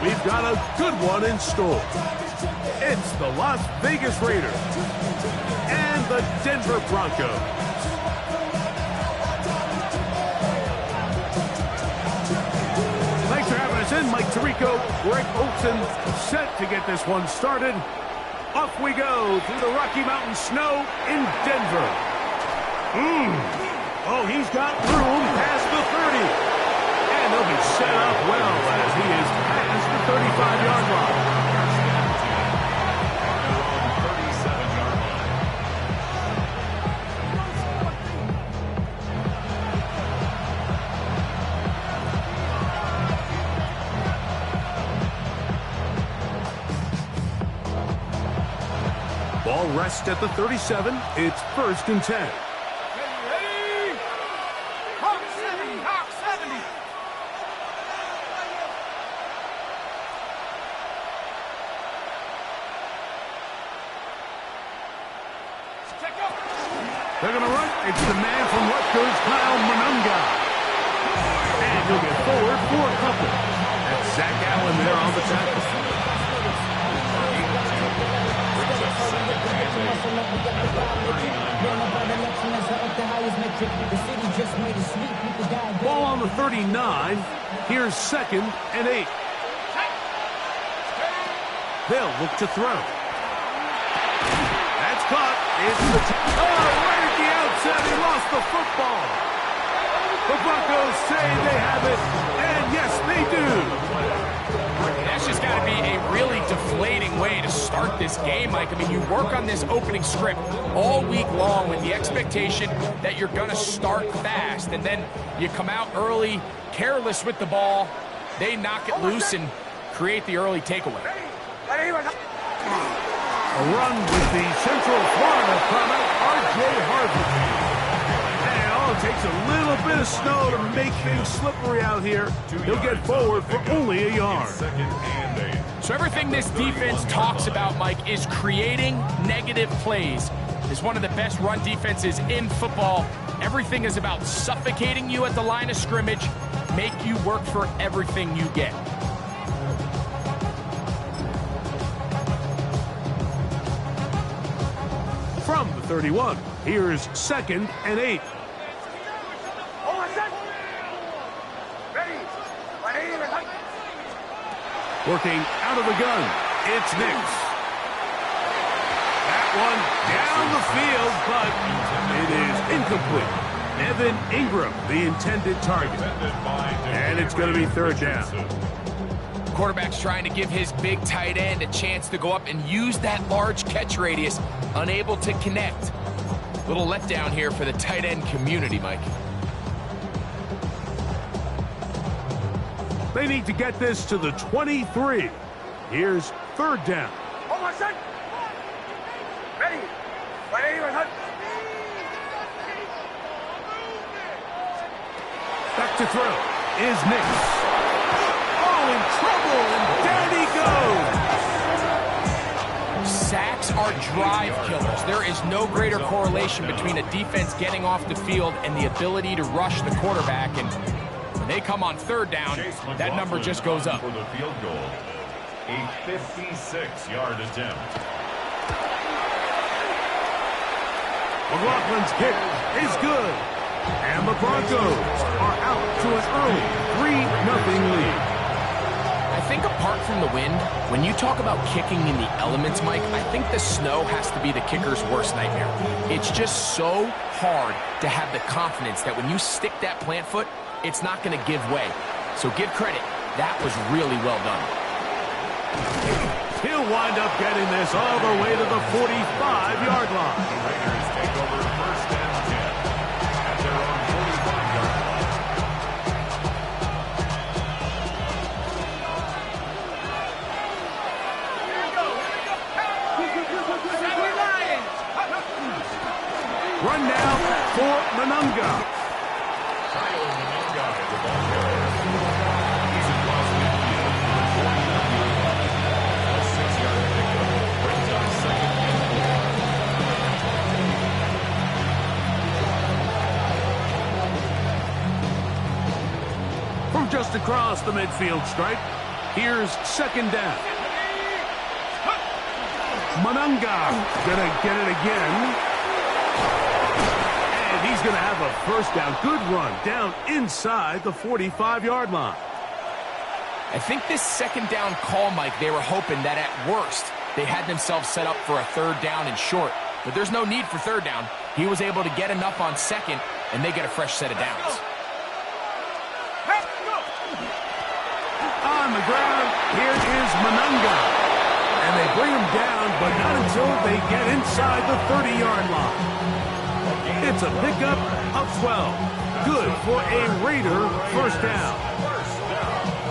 we've got a good one in store. It's the Las Vegas Raiders and the Denver Broncos. Thanks for having us in, Mike Tirico, Greg Olsen, set to get this one started. Off we go through the Rocky Mountain snow in Denver. Oh, he's got room past the 30. And he'll be set up well as he is past the 35-yard line. Ball rests at the 37. It's 1st and 10. They're going to run. It's the man from Rutgers, Kyle Monunga. And he'll get forward for a couple. That's Zach Allen there on the tackle. Ball on the 39. Here's 2nd and 8. They'll look to throw. That's caught. It's the right at the outset. He lost the football. The Broncos say they have it, and yes, they do. That's just got to be a really deflating way to start this game, Mike. I mean, you work on this opening script all week long with the expectation that you're going to start fast, and then you come out early, careless with the ball. They knock it loose and create the early takeaway. A run with the Central Florida product, R.J. Harvey. And it takes a little bit of snow to make things slippery out here. He'll get forward for only a yard. So everything this defense talks about, Mike, is creating negative plays. It's one of the best run defenses in football. Everything is about suffocating you at the line of scrimmage, make you work for everything you get. From the 31, here's 2nd and 8. Working out of the gun, it's Nix. That one down the field, but it is incomplete. Evan Ingram, the intended target. And it's going to be 3rd down. Quarterback's trying to give his big tight end a chance to go up and use that large catch radius, unable to connect. Little letdown here for the tight end community, Mike. They need to get this to the 23. Here's 3rd down. Back to throw is Nix. In trouble, and down he goes. Sacks are drive killers. There is no greater correlation between a defense getting off the field and the ability to rush the quarterback. And when they come on 3rd down, that number just goes up. For the field goal, a 56-yard attempt. McLaughlin's kick is good. And the Broncos are out to an early 3-0 lead. I think apart from the wind, when you talk about kicking in the elements, Mike, I think the snow has to be the kicker's worst nightmare. It's just so hard to have the confidence that when you stick that plant foot, it's not going to give way. So give credit. That was really well done. He'll wind up getting this all the way to the 45-yard line. The Raiders take over 1st and 10 at their own 45-yard line. Run now for Monunga. Kyle Monunga at the ball carrier. He's across midfield for the 49-yard line. A 6-yard pickup brings up 2nd and 4. From just across the midfield stripe, Here's second down. Mononga gonna get it again. And he's gonna have a first down. Good run down inside the 45-yard line. I think this second down call, Mike, they were hoping that at worst they had themselves set up for a third down and short. But there's no need for third down. He was able to get enough on second, and they get a fresh set of downs. On the ground, here is Mononga. And they bring him down, but not until they get inside the 30-yard line. It's a pickup of 12. Good for a Raider first down.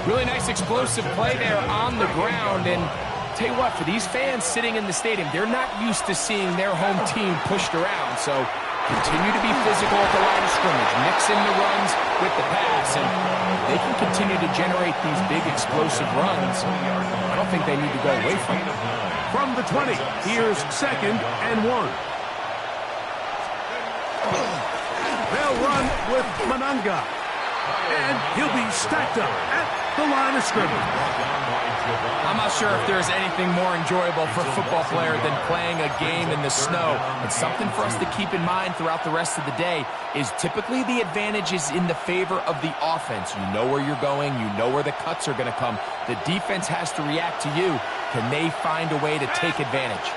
Really nice explosive play there on the ground. And tell you what, for these fans sitting in the stadium, they're not used to seeing their home team pushed around. So continue to be physical at the line of scrimmage. Mix in the runs with the pass. And they can continue to generate these big explosive runs. I don't think they need to go away from it. From the 20, here's second and 1. They'll run with Mononga. And he'll be stacked up at the line of scrimmage. I'm not sure if there's anything more enjoyable for a football player than playing a game in the snow. And something for us to keep in mind throughout the rest of the day is typically the advantage is in the favor of the offense. You know where you're going. You know where the cuts are going to come. The defense has to react to you. Can they find a way to take advantage?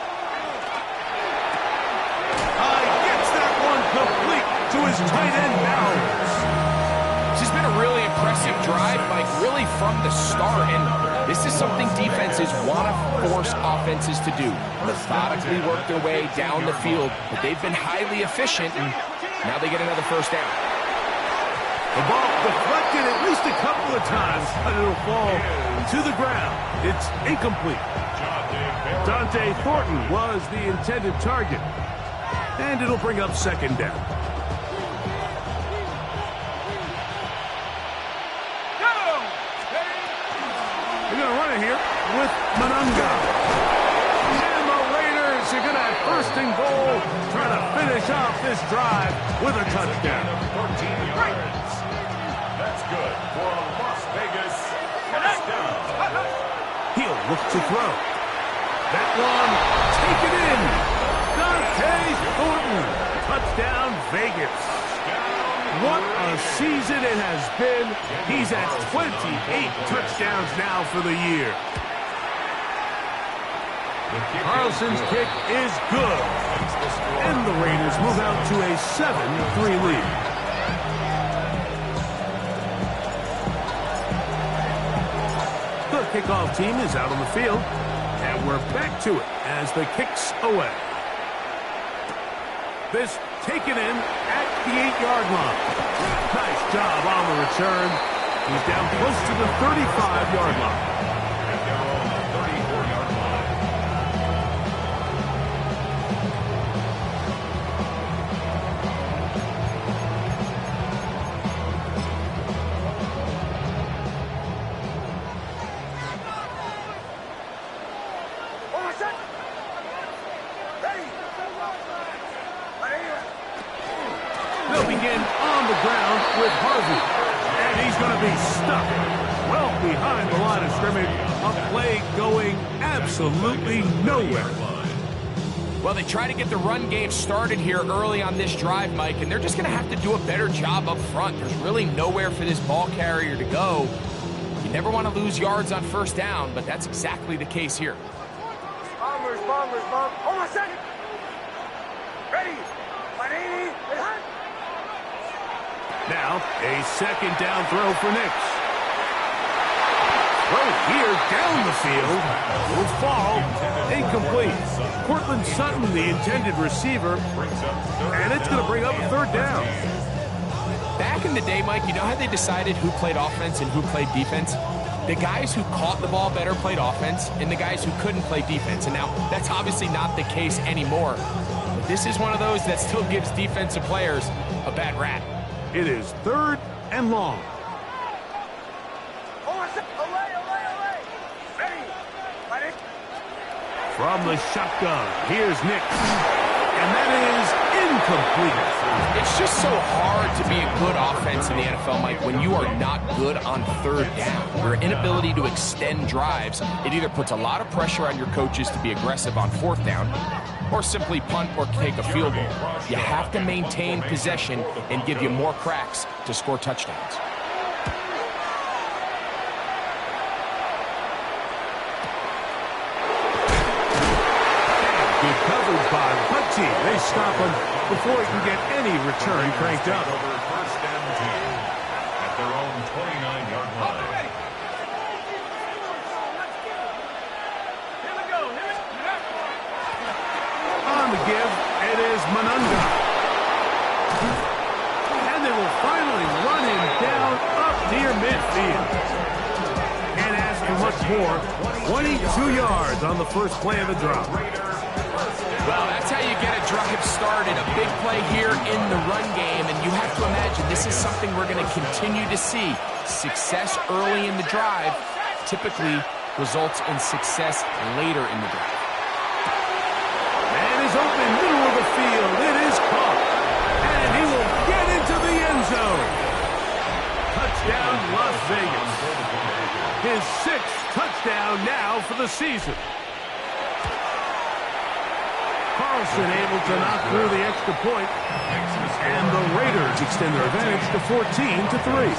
Gets that one complete to his tight end Bowers. This has been a really impressive drive, Mike, really from the start. And this is something defenses want to force offenses to do. Methodically work their way down the field. But they've been highly efficient, and now they get another first down. The ball deflected at least a couple of times, but it'll fall to the ground. It's incomplete. Dante Thornton was the intended target. And it'll bring up second down. They're going to run it here with Mononga. And the Raiders are going to have first and goal, trying to finish off this drive with a touchdown. 14 yards. That's good for a Las Vegas touchdown. He'll look to throw. That one, take it in. Dante Thornton. Touchdown, Vegas. What a season it has been. He's at 28 touchdowns now for the year. Carlson's kick is good. And the Raiders move out to a 7-3 lead. The kickoff team is out on the field. And we're back to it as the kick's away. This taken in at the 8-yard line. Nice job on the return. He's down close to the 35-yard line. And they're on the 34-yard line. They'll begin on the ground with Harvey. And he's going to be stuck well behind the line of scrimmage. A play going absolutely nowhere. Well, they try to get the run game started here early on this drive, Mike, and they're just going to have to do a better job up front. There's really nowhere for this ball carrier to go. You never want to lose yards on first down, but that's exactly the case here. Bombers, bomb. Hold on a second. Ready. 180. Now, a second down throw for Nix. Throw here down the field. Will fall. Incomplete. Cortland Sutton, the intended receiver. And it's going to bring up a third down. Back in the day, Mike, you know how they decided who played offense and who played defense? The guys who caught the ball better played offense, and the guys who couldn't play defense. And now, that's obviously not the case anymore. But this is one of those that still gives defensive players a bad rap. It is third and long. From the shotgun, here's Nix. And that is incomplete. It's just so hard to be a good offense in the NFL, Mike, when you are not good on third down. Your inability to extend drives, it either puts a lot of pressure on your coaches to be aggressive on fourth down or simply punt or take a field goal. You have to maintain possession and give you more cracks to score touchdowns. Good coverage by the punt team. They stop him before he can get any return cranked up. Over first and 10 at their own 29-yard line. On the give, it is Monunga. And they will finally run him down up near midfield. Can't ask for much more. 22 yards on the first play of the drop. Well, that's how you get a drive started. A big play here in the run game, and you have to imagine this is something we're going to continue to see. Success early in the drive typically results in success later in the drive. And is open, middle of the field. It is caught. And he will get into the end zone. Touchdown, Las Vegas. His 6th touchdown now for the season. Carlson able to knock through the extra point. And the Raiders extend their advantage to 14-3.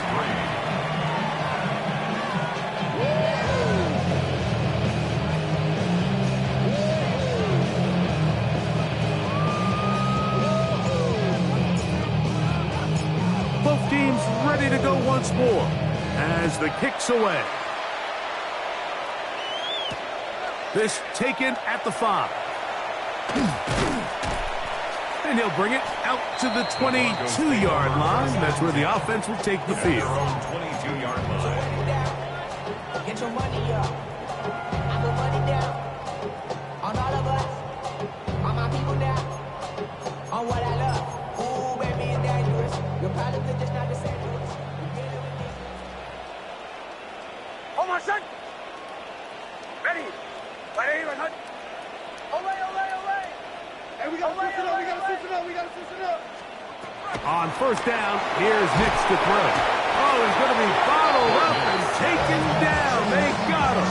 Both teams ready to go once more as the kick's away. This taken at the 5. And he'll bring it out to the 22-yard line. That's where the offense will take the field. 22-yard line. Get your money up. I put money down on all of us, on my people now, on what I love. Ooh, baby, it's dangerous. You're probably good, just not the same to us. Hold my son. Ready. My name is Hunt. Olay, olay, olay. Hey, we got to switch it up. We got to switch it up. We got to switch it up. On first down, here's Nix to throw. Oh, he's going to be bottled up and taken down. They got him.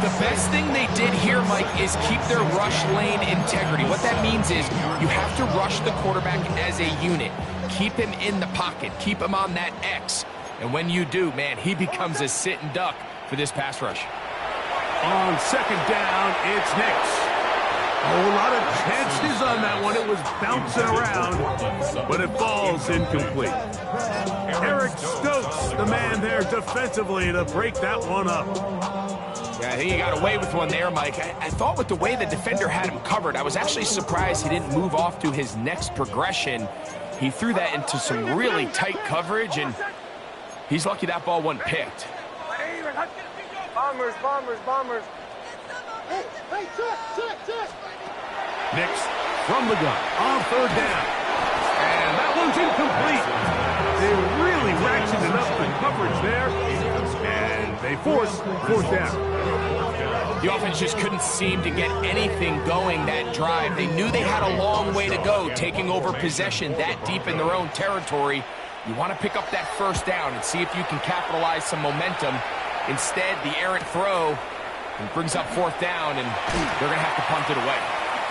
The best thing they did here, Mike, is keep their rush lane integrity. What that means is you have to rush the quarterback as a unit. Keep him in the pocket. Keep him on that X. And when you do, man, he becomes a sit and duck for this pass rush. On second down, it's Nix. A whole lot of chances on that one. It was bouncing around, but it falls incomplete. Eric Stokes, the man there defensively to break that one up. Yeah, I think he got away with one there, Mike. I thought with the way the defender had him covered, I was actually surprised he didn't move off to his next progression. He threw that into some really tight coverage, and he's lucky that ball wasn't picked. Bombers, bombers, bombers. Hey, check. Nix from the gun on third down. And that one's incomplete. They really ratcheted up the coverage there, and they force fourth down. The offense just couldn't seem to get anything going that drive. They knew they had a long way to go, taking over possession that deep in their own territory. You want to pick up that first down and see if you can capitalize some momentum. Instead, the errant throw brings up fourth down, and they're going to have to punt it away.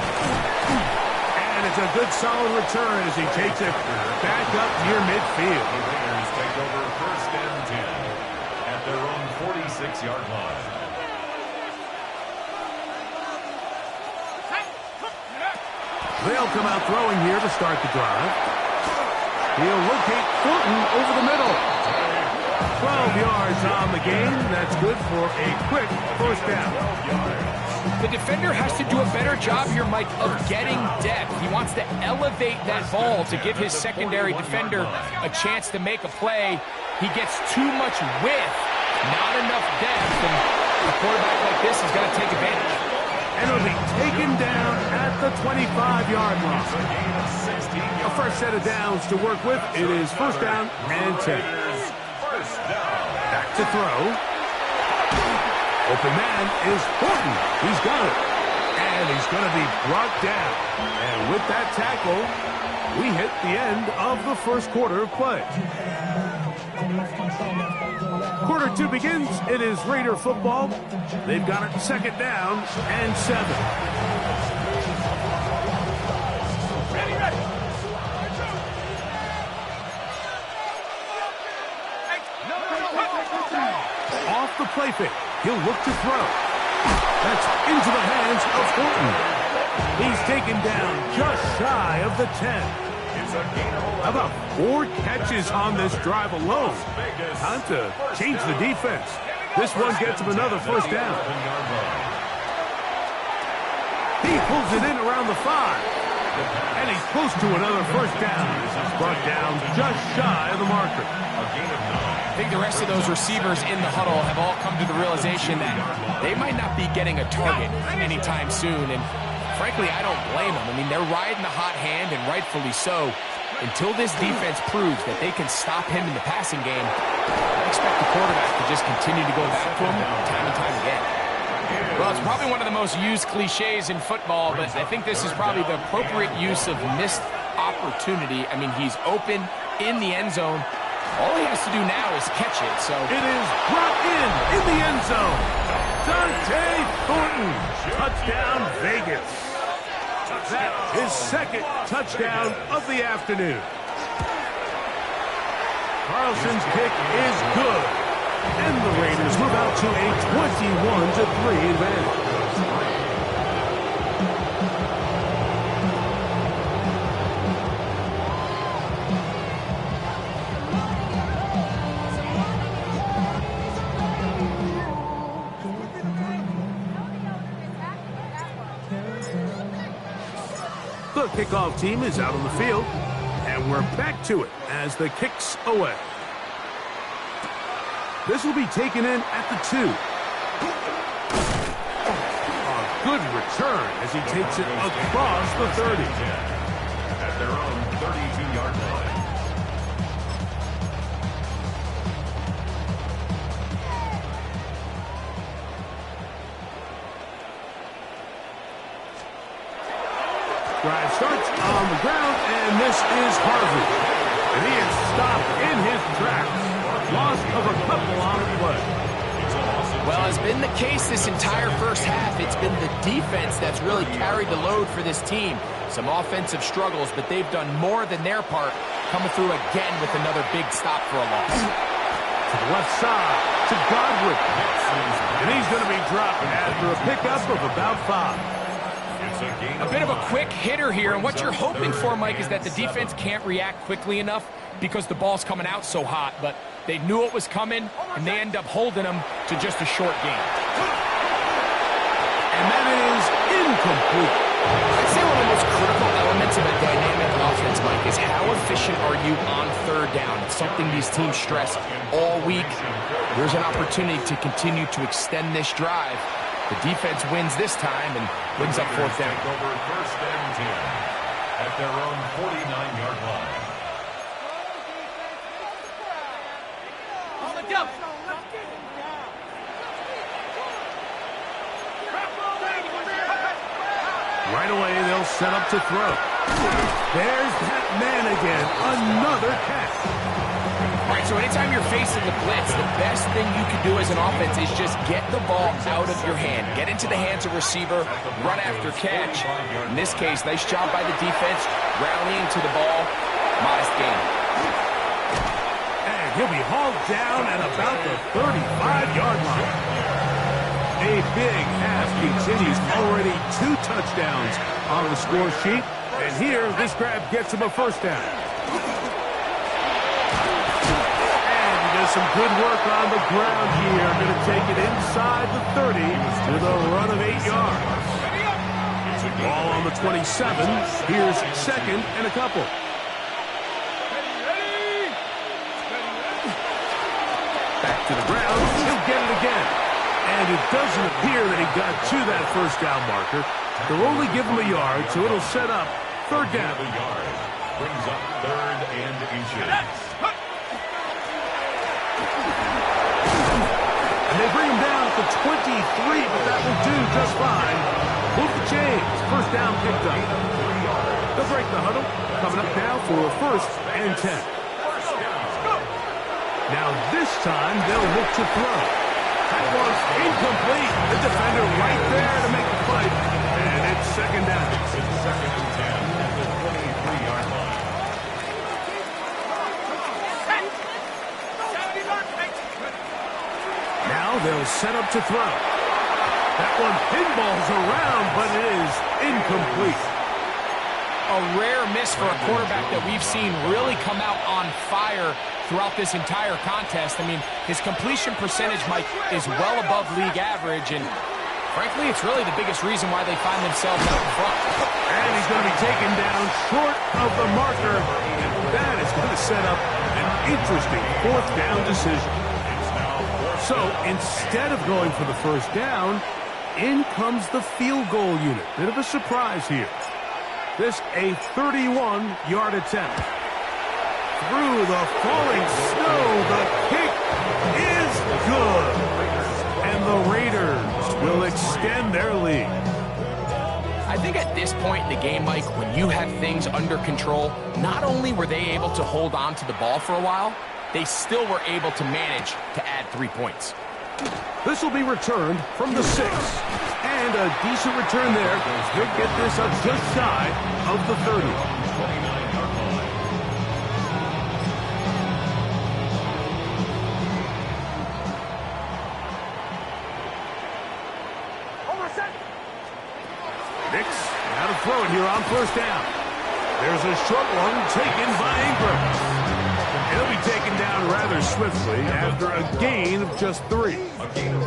And it's a good solid return as he takes it back up near midfield. The Raiders take over first and 10 at their own 46-yard line. They'll come out throwing here to start the drive. He'll locate Thornton over the middle. 12 yards on the game. That's good for a quick first down. The defender has to do a better job here, Mike, of getting depth. He wants to elevate that ball to give his secondary defender a chance to make a play. He gets too much width, not enough depth, and a quarterback like this is going to take advantage. And it'll be taken down at the 25-yard line. A fresh set of downs to work with. It is first down and 10. Back to throw. Open man is Thornton. He's got it. And he's going to be brought down. And with that tackle, we hit the end of the first quarter of play. Quarter 2 begins. It is Raider football. They've got it second down and 7. Off the play fake. He'll look to throw. That's into the hands of Thornton. He's taken down just shy of the 10. How about 4 catches on this drive alone? Time to change the defense. This one gets him another first down. He pulls it in around the 5. And he's close to another first down. He's brought down just shy of the marker. I think the rest of those receivers in the huddle have all come to the realization that they might not be getting a target anytime soon. And frankly, I don't blame them. I mean, they're riding the hot hand, and rightfully so. Until this defense proves that they can stop him in the passing game, I expect the quarterback to just continue to go back to him time and time again. Well, it's probably one of the most used cliches in football, but I think this is probably the appropriate use of missed opportunity. I mean, he's open in the end zone. All he has to do now is catch it. So it is brought in the end zone. Dante Thornton, touchdown Vegas. That's his second touchdown of the afternoon. Carlson's kick is good. And the Raiders move out to a 21-3 advantage. The kickoff team is out on the field, and we're back to it as the kick's away. This will be taken in at the 2. A good return as he takes it across the 30. At their own 32-yard line. Drive starts on the ground, and this is Harvey. And he is stopped in his tracks. Loss of a couple on the play. Well, it's been the case this entire first half. It's been the defense that's really carried the load for this team. Some offensive struggles, but they've done more than their part, coming through again with another big stop for a loss. To the left side, to Godwin. And he's going to be dropped after a pickup of about 5. A bit of a quick hitter here, and what you're hoping for, Mike, is that the defense can't react quickly enough because the ball's coming out so hot, but they knew it was coming, and they end up holding them to just a short game. And that is incomplete. I'd say one of the most critical elements of a dynamic offense, Mike, is how efficient are you on third down? It's something these teams stress all week. There's an opportunity to continue to extend this drive. The defense wins this time and brings up fourth down. Over first and 10 at their own 49-yard line. Right away, they'll set up to throw. There's that man again. Another catch. All right, so anytime you're facing the blitz, the best thing you can do as an offense is just get the ball out of your hand. Get into the hands of receiver, run after catch. In this case, nice job by the defense, rallying to the ball. Modest gain. And he'll be hauled down at about the 35-yard line. A big half continues. Already 2 touchdowns on the score sheet. And here, this grab gets him a first down. Some good work on the ground here. Going to take it inside the 30 with a run of 8 yards. Ball on the 27. Here's second and a couple. Back to the ground. He'll get it again. And it doesn't appear that he got to that first down marker. They'll only give him a yard, so it'll set up third down. Brings up third and inches. And They bring him down at the 23, but that will do just fine. Move the chains. First down picked up. They'll break the huddle. Coming up now for a 1st and 10. Now this time they'll look to throw. That one's incomplete. The defender right there to make the fight. And it's 2nd down. It's 2nd and 10 at the 23-yard line. Now they'll set up to throw. That one pinballs around, but it is incomplete. A rare miss for a quarterback that we've seen really come out on fire throughout this entire contest. I mean, his completion percentage, Mike, is well above league average, and frankly, it's really the biggest reason why they find themselves out in front. And he's going to be taken down short of the marker, and that is going to set up an interesting 4th down decision. So instead of going for the 1st down, in comes the field goal unit. Bit of a surprise here. This a 31-yard attempt. Through the falling snow, the kick is good. And the Raiders will extend their lead. I think at this point in the game, Mike, when you have things under control, not only were they able to hold on to the ball for a while, they still were able to manage to add 3 points. This will be returned from the 6. And a decent return there. He'll get this up just shy of the 30. 29-yard line. Nix, now to throw it here on 1st down. There's a short one taken by Ingram. He'll be taken down rather swiftly after a gain of just 3. A gain of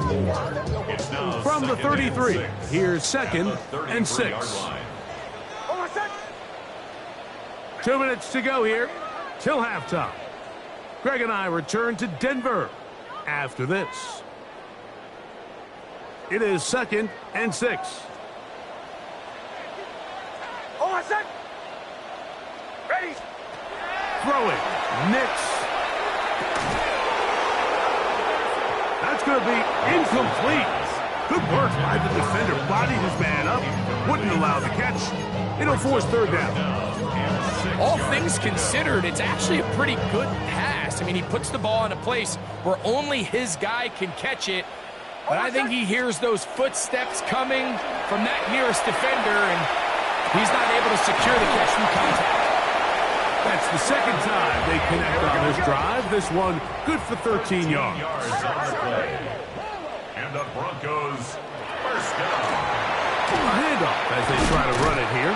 4. It's now From the 33, here's 2nd and 6. 2 minutes to go here till halftime. Greg and I return to Denver after this. It is 2nd and 6. Ready? Throwing. Nix. That's going to be incomplete. Good work by the defender. Bodied his man up. Wouldn't allow the catch. It'll force 3rd down. All things considered, it's actually a pretty good pass. I mean, he puts the ball in a place where only his guy can catch it. But I think he hears those footsteps coming from that nearest defender, and he's not able to secure the catch from contact. That's the 2nd time they connect on this drive. This one good for 13 yards. On the play. And the Broncos 1st down. A handoff as they try to run it here.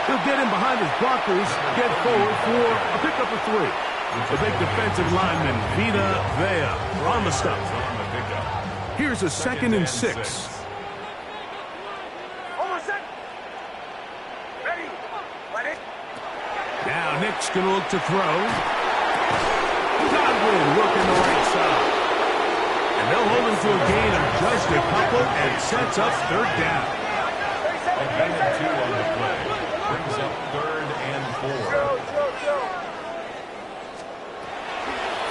He'll get in behind his blockers, get forward for a pickup of 3. The big defensive lineman, Vita Vea, on the stop. Here's a 2nd and 6. Now Nick's going to look to throw. Godwin working the right side. And they'll hold him to a gain of just a couple and sets up 3rd down. A gain of 2 on the play. Brings up 3rd and 4.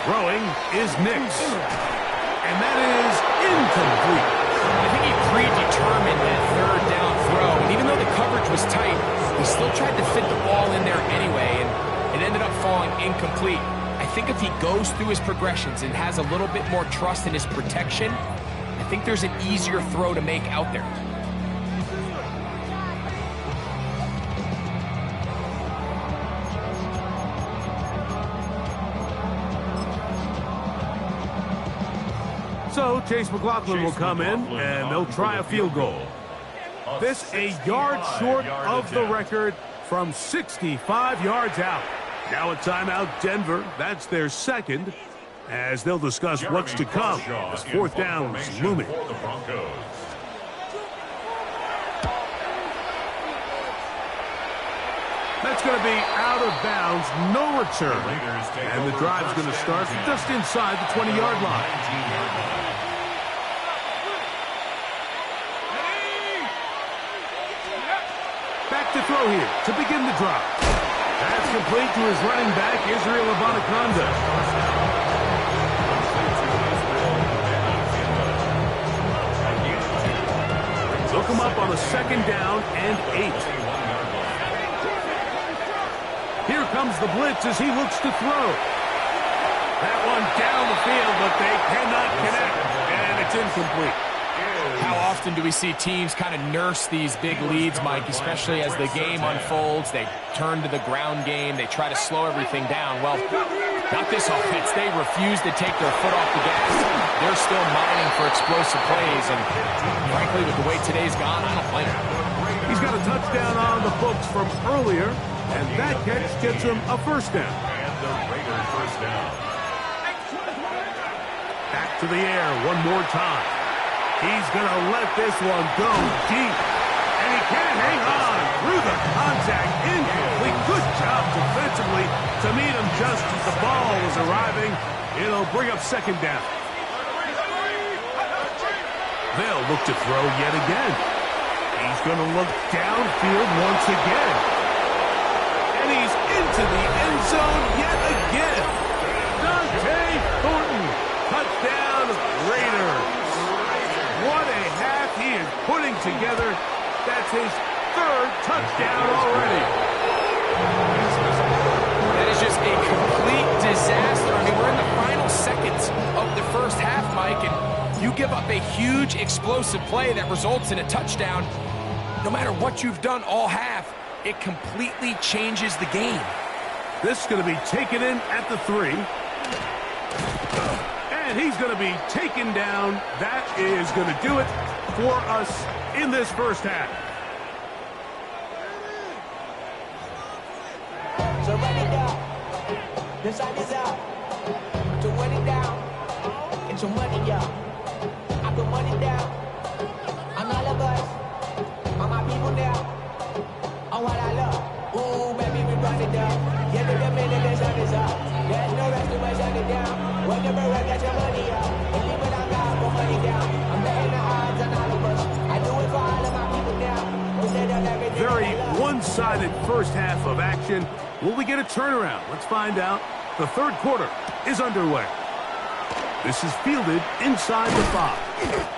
Throwing is Nix. And that is incomplete. I think he predetermined that 3rd down throw. And even though the coverage was tight, he still tried to fit the ball in there anyway, and it ended up falling incomplete. I think if he goes through his progressions and has a little bit more trust in his protection, I think there's an easier throw to make out there. So Chase McLaughlin will come in, and they'll try a field goal. This a yard short of the record from 65 yards out. Now a timeout, Denver. That's their 2nd, as they'll discuss what's to come as 4th down is looming. That's going to be out of bounds, no return. And the drive's going to start just inside the 20-yard line. Back to throw here to begin the drive. That's complete to his running back, Israel Abanikanda. them up on a 2nd down and 8. Here comes the blitz as he looks to throw. That one down the field, but they cannot connect, and it's incomplete. How often do we see teams kind of nurse these big leads, Mike, especially as the game unfolds? They turn to the ground game. They try to slow everything down. Well, not this offense. They refuse to take their foot off the gas. They're still mining for explosive plays, and frankly, with the way today's gone, I don't blame him. He's got a touchdown on the books from earlier, and that catch gets him a 1st down. And the Raiders 1st down. Back to the air one more time. He's going to let this one go deep. And he can't hang on through the contact. Incomplete. Good job defensively to meet him just as the ball was arriving. It'll bring up 2nd down. They'll look to throw yet again. He's going to look downfield once again. And he's into the end zone yet again. Dante Thornton. Touchdown, Raiders. What a half he is putting together. That's his 3rd touchdown already. That is just a complete disaster. I mean, we're in the final seconds of the 1st half, Mike, and you give up a huge explosive play that results in a touchdown. No matter what you've done all half, it completely changes the game. This is going to be taken in at the 3. And he's going to be taken down. That is going to do it for us in this 1st half. So run it down. The sun is out. To run it down. Get your money up. I put money down. On all of us. On my people now. On what I love. Ooh, baby, we run it down. Get to the minute, the sun is up. There's no rest to my shut it down. Work everywhere, get your money up. And leave it on God, put money down. I'm betting the odds on all of us. I do it for all of my people now. Who said that everything Very that I love. one-sided 1st half of action. Will we get a turnaround? Let's find out. The 3rd quarter is underway. This is fielded inside the 5.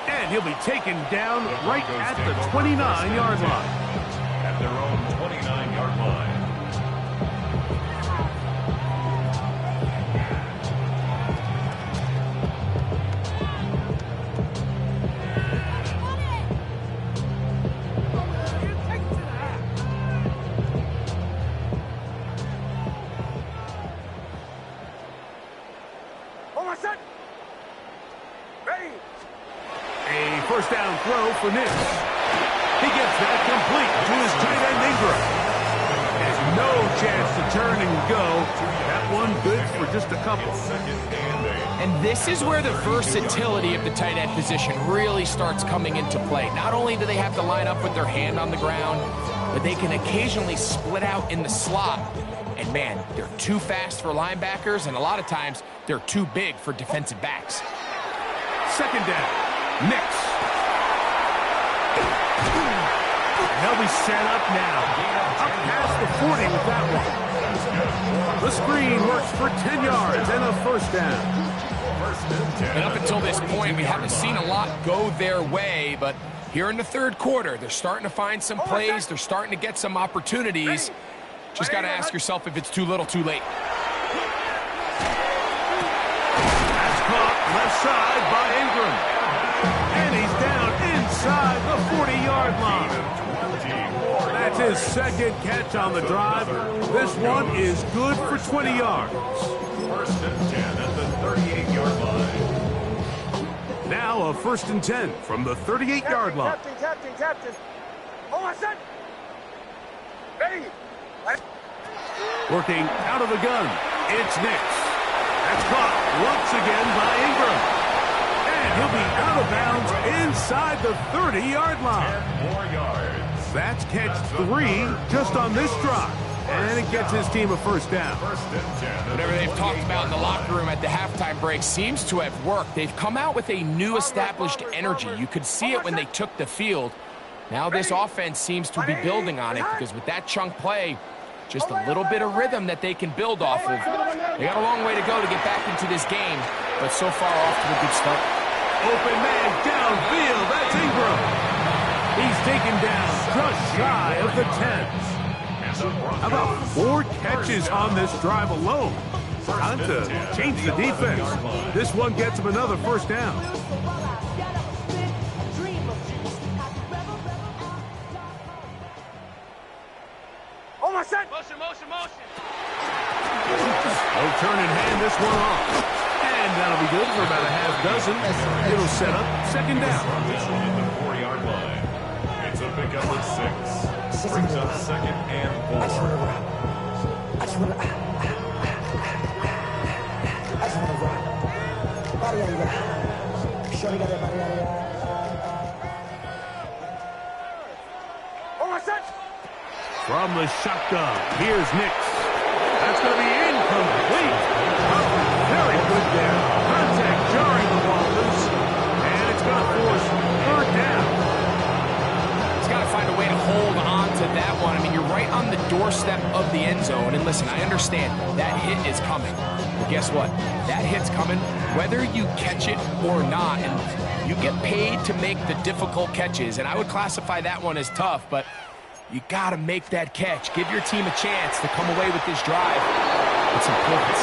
And he'll be taken down right at the 29-yard line. At their own 29-yard line. A 1st down throw for Nix. He gets that complete to his tight end Ingram. Has no chance to turn and go. That one good for just a couple. And this is where the versatility of the tight end position really starts coming into play. Not only do they have to line up with their hand on the ground, but they can occasionally split out in the slot. And man, they're too fast for linebackers, and a lot of times they're too big for defensive backs. 2nd down. Nix. They'll be set up now. Up past the 40 with that one. The screen works for 10 yards and a 1st down. And up until this point, we haven't seen a lot go their way, but here in the 3rd quarter, they're starting to find some plays. They're starting to get some opportunities. Just got to ask yourself if it's too little, too late. That's caught left side by Ingram. And he's down inside the 40-yard line. That's his 2nd catch on the drive. This one is good for 20 yards. 1st and 10 at the 38-yard line. Now a 1st and 10 from the 38-yard line. Captain. Hold on, son. Ready. Working out of the gun. It's Nix. That's caught once again by Ingram. And he'll be out of bounds inside the 30-yard line. 10 more yards. That's catch 3 just on this drive. And it gets his team a 1st down. 1st and 10. Whatever they've talked about in the locker room at the halftime break seems to have worked. They've come out with a new established energy. You could see it when they took the field. Now this offense seems to be building on it because with that chunk play, just a little bit of rhythm that they can build off of. They got a long way to go to get back into this game, but so far off to a good start. Open man downfield. That's Ingram. He's taken down just shy of the 10s. How about 4 catches on this drive alone? Time to change the defense. This one gets him another first down. Almost set. They'll turn and hand this one off. And that'll be good for about a half dozen. It'll set up second down. This one at the 4-yard line. It's a pickup of 6. Brings up second and 4. Almost set. From the shotgun, here's Nix. That's going to be incomplete. Very good there. Contact jarring the Walters. And it's going to force third down. He's got to find a way to hold on to that one. I mean, you're right on the doorstep of the end zone. And listen, I understand that hit is coming. But guess what? That hit's coming whether you catch it or not. And you get paid to make the difficult catches. And I would classify that one as tough, but you got to make that catch. Give your team a chance to come away with this drive. It's important.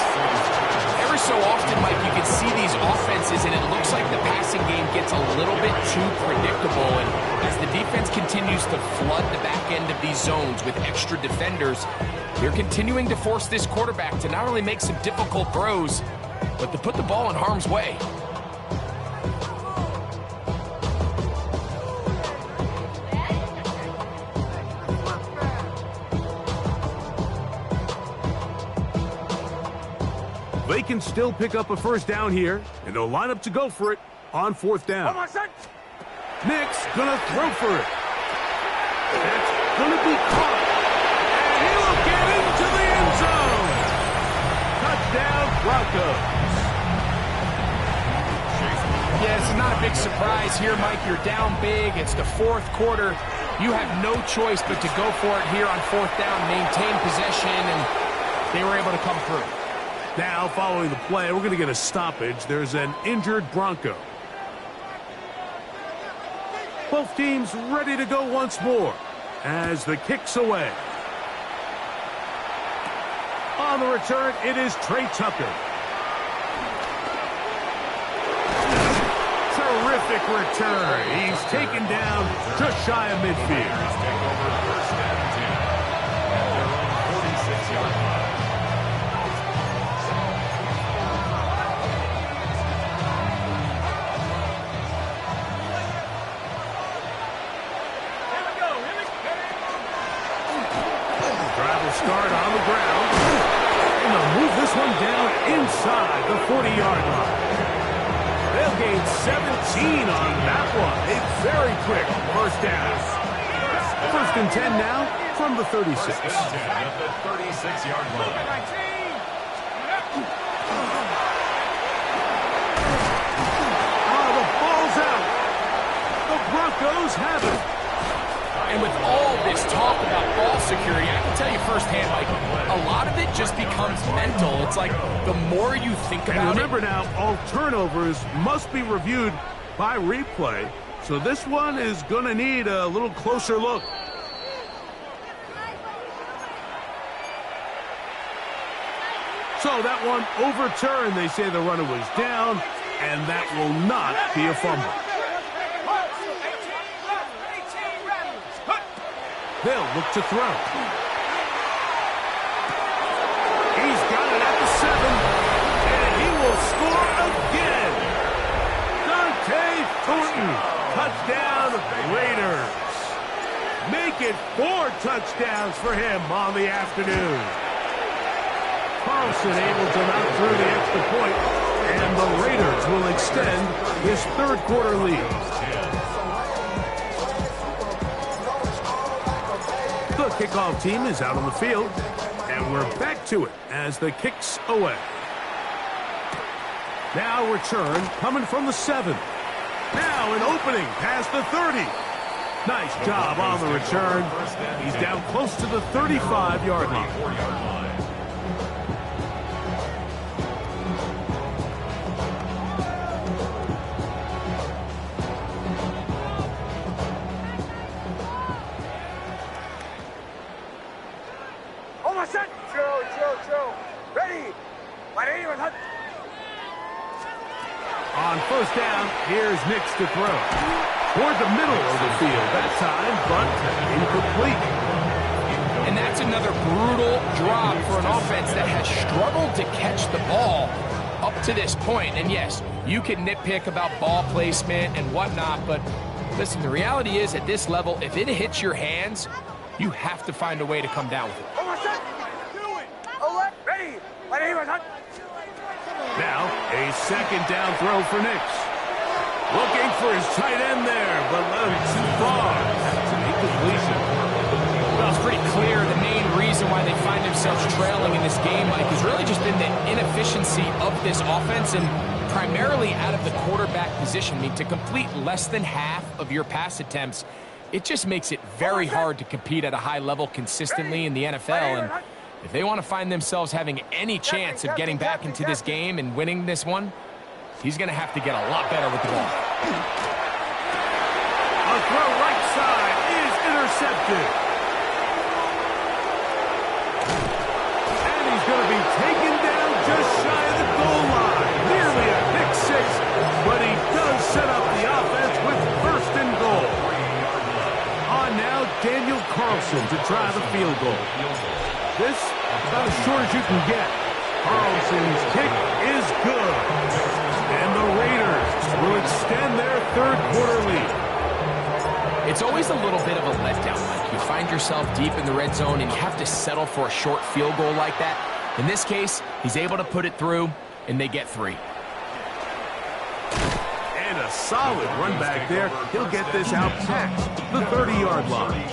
Every so often, Mike, you can see these offenses, and it looks like the passing game gets a little bit too predictable. And as the defense continues to flood the back end of these zones with extra defenders, they're continuing to force this quarterback to not only make some difficult throws, but to put the ball in harm's way. They can still pick up a first down here, and they'll line up to go for it on fourth down. Almost set. Nick's gonna throw for it. That's gonna be caught. And he'll get into the end zone. Touchdown, Broncos. Yeah, it's not a big surprise here, Mike. You're down big. It's the fourth quarter. You have no choice but to go for it here on fourth down, maintain possession, and they were able to come through. Now, following the play, we're going to get a stoppage. There's an injured Bronco. Both teams ready to go once more as the kick's away. On the return, it is Trey Tucker. Terrific return. He's taken down just shy of midfield. Take over first and 10. At their own 46-yard line. Start on the ground. And they'll move this one down inside the 40-yard line. They'll gain 17 on that one. A very quick first down. First and 10 now from the 36. First and 10 at the 36-yard line. Oh, the ball's out. The Broncos have it. And with all this talk about ball security, I can tell you firsthand, Mike, a lot of it just becomes mental. It's like the more you think about it. And remember now, all turnovers must be reviewed by replay. So this one is going to need a little closer look. So that one overturned. They say the runner was down, and that will not be a fumble. They'll look to throw. He's got it at the 7, and he will score again. Dante Thornton, touchdown Raiders. Make it 4 touchdowns for him on the afternoon. Carlson able to knock through the extra point, and the Raiders will extend this third quarter lead. The kickoff team is out on the field, and we're back to it as the kick's away. Now return coming from the 7. Now an opening past the 30. Nice job on the return. He's down close to the 35-yard line. first down. Here's Nix to throw. Toward the middle of the field that time, but incomplete. And that's another brutal drop for an offense that has struggled to catch the ball up to this point. And yes, you can nitpick about ball placement and whatnot, but listen, the reality is at this level, if it hits your hands, you have to find a way to come down with it. Now, a second down throw for Nix. Looking for his tight end there, but led him too far. That's an incompletion. Well, it's pretty clear the main reason why they find themselves trailing in this game, Mike, has really just been the inefficiency of this offense and primarily out of the quarterback position. I mean, to complete less than half of your pass attempts, it just makes it very hard to compete at a high level consistently in the NFL. And if they want to find themselves having any chance of getting back into this game and winning this one, he's going to have to get a lot better with the ball. A throw right side is intercepted. And he's going to be taken down just shy of the goal line. Nearly a pick six, but he does set up the offense with first and goal. On now, Daniel Carlson to try the field goal. This about as short as you can get. Carlson's kick is good. And the Raiders will extend their third quarter lead. It's always a little bit of a letdown, Mike. You find yourself deep in the red zone and you have to settle for a short field goal like that. In this case, he's able to put it through, and they get 3. And a solid run back there. He'll get this out past the 30-yard line.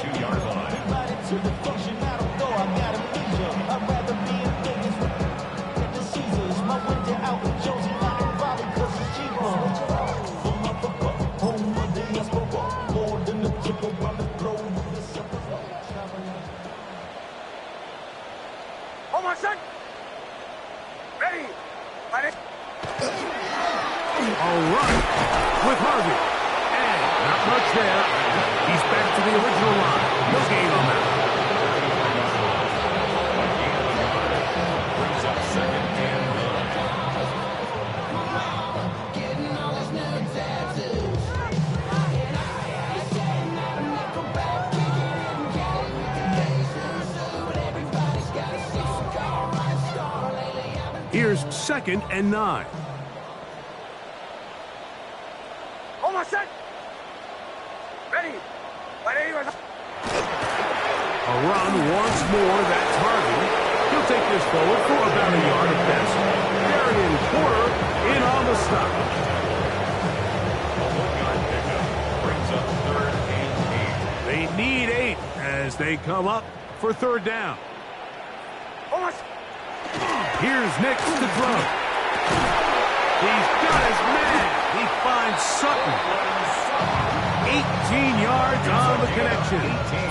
Ready. All right, with Harvey. And not much there. He's back to the original line. No gain on that. Brings up second and 9. Here's second and 9. Almost set. Ready. A run once more. That's Harvey. He'll take this forward for about a yard at best. Darian Porter in on the stop. brings up third and 8. They need 8 as they come up for third down. Almost. Here's Nix to throw. He's got his man. He finds Sutton. 18 yards on the connection.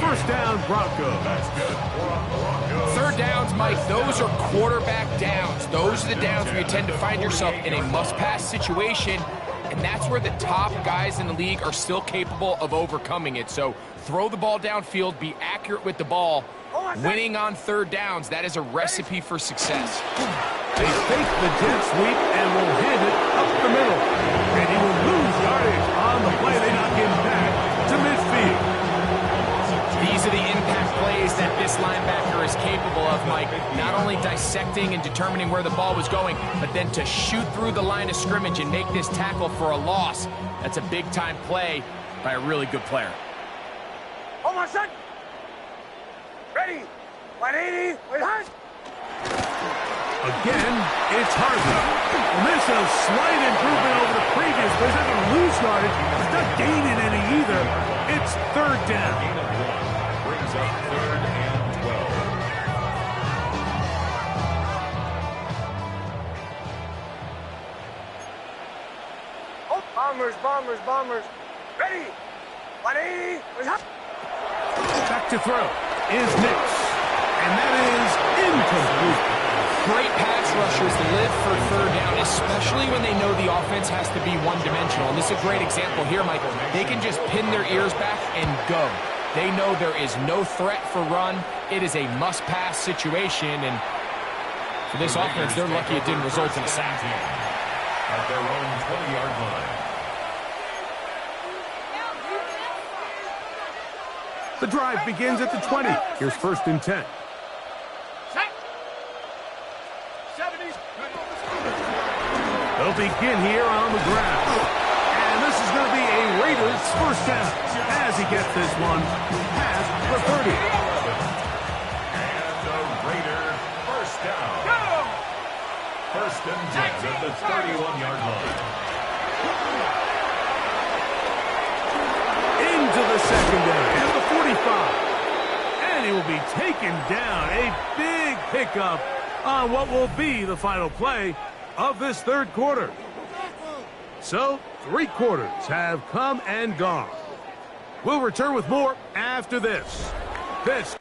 First down, Broncos. Third downs, Mike, those are quarterback downs. Those are the downs where you tend to find yourself in a must-pass situation, and that's where the top guys in the league are still capable of overcoming it. So throw the ball downfield, be accurate with the ball. Winning on third downs, that is a recipe for success. They fake the jet sweep and will hand it up the middle. And he will lose yardage on the play. They knock him back to midfield. These are the impact plays that this linebacker is capable of, Mike. Not only dissecting and determining where the ball was going, but then to shoot through the line of scrimmage and make this tackle for a loss. That's a big-time play by a really good player. Almost set. Ready. 180. Wait, hard. Again, it's Harvey. And this is a slight improvement over the previous. There's not going to lose yardage. It's not gaining any either. It's third down. Brings up third and 12. Oh, bombers. Ready. 180. Wait, hard. Back to throw is Nix. And that is incomplete. Great pass rushers live for third down, especially when they know the offense has to be one-dimensional. And this is a great example here, Michael. They can just pin their ears back and go. They know there is no threat for run. It is a must-pass situation, and for this offense, they're lucky it didn't result in a sack. at their own 20-yard line. The drive begins at the 20. Here's 1st and 10. They'll begin here on the ground. And this is going to be a Raiders first down as he gets this one past the 30. And the Raiders first down. 1st and 10 at the 31-yard line. Into the secondary at the 45. And he will be taken down. A big pickup on what will be the final play of this 3rd quarter. So, 3 quarters have come and gone. We'll return with more after this. This